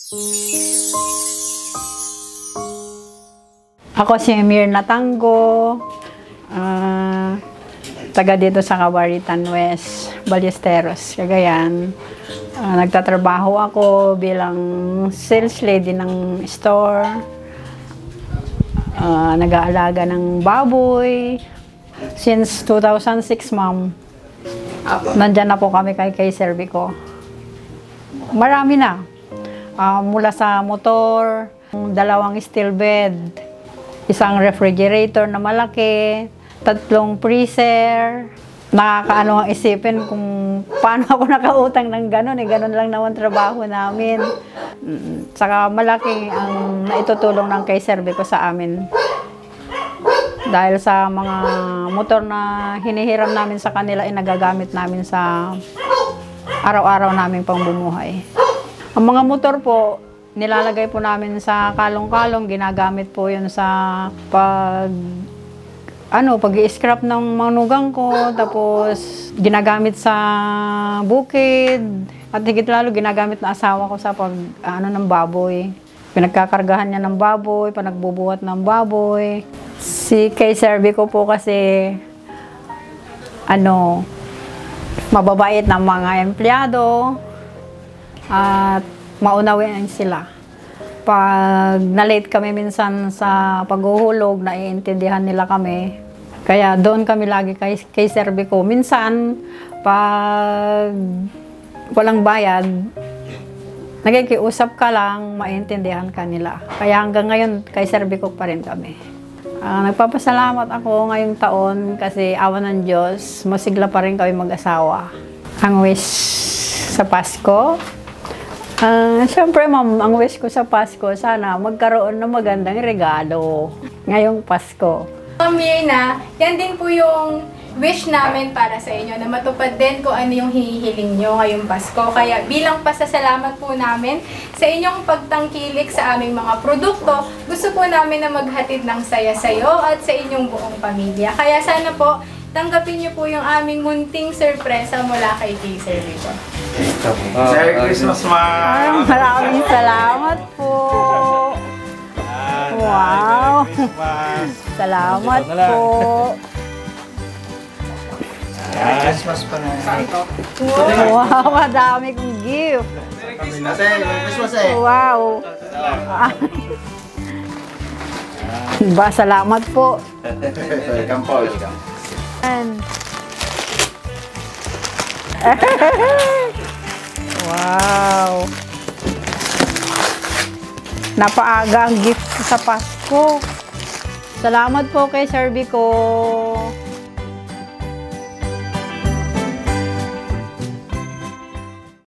Ako si Mirna Tango, taga dito sa Cabaritan West, Ballesteros, Cagayan. Nagtatrabaho ako bilang sales lady ng store. Nag-aalaga ng baboy. Since 2006, ma'am. Nandyan na po kami kay Servico. Marami na. Mula sa motor, 2 steel bed, 1 refrigerator na malaki, 3 freezer. Nakakaano ang isipin kung paano ako nakautang ng gano'n. Gano'n lang naman trabaho namin. Saka malaki ang naitutulong ng kay Servico sa amin. Dahil sa mga motor na hinihiram namin sa kanila, nagagamit namin sa araw-araw naming pambumuhay. Ang mga motor po, nilalagay po namin sa kalong-kalong, ginagamit po yun sa pag-i-scrap ng manugang ko, tapos ginagamit sa bukid, at higit lalo ginagamit na asawa ko sa ng baboy. Pinagkakargahan niya ng baboy, panagbubuhat ng baboy. Si kay Servico po kasi, mababait ng mga empleyado, at maunawin sila. Pag na-late kami minsan sa paghuhulog, naiintindihan nila kami. Kaya doon kami lagi kay Servico. Minsan, pag walang bayad, nakikiusap ka lang, maintindihan ka nila. Kaya hanggang ngayon, kay Servico pa rin kami. Nagpapasalamat ako ngayong taon kasi awa ng Diyos, masigla pa rin kami mag-asawa. Ang wish sa Pasko, siyempre ma'am, ang wish ko sa Pasko, sana magkaroon ng magandang regalo ngayong Pasko. Ma'am Mirna, yan din po yung wish namin para sa inyo, na matupad din kung ano yung hinihiling nyo ngayong Pasko. Kaya bilang pasasalamat po namin sa inyong pagtangkilik sa aming mga produkto, gusto po namin na maghatid ng saya sa iyo at sa inyong buong pamilya. Kaya sana po, tanggapin niyo po yung aming munting sorpresa mula kay Servico. Merry Christmas, ma'am! Maraming salamat po! Wow! Salamat po! Merry Christmas pa na. Wow! Madami kong gift! Merry Christmas eh! Wow! Salamat po! Welcome po. Wow! Napaaga ang gift sa Pasko. Salamat po kay Servico.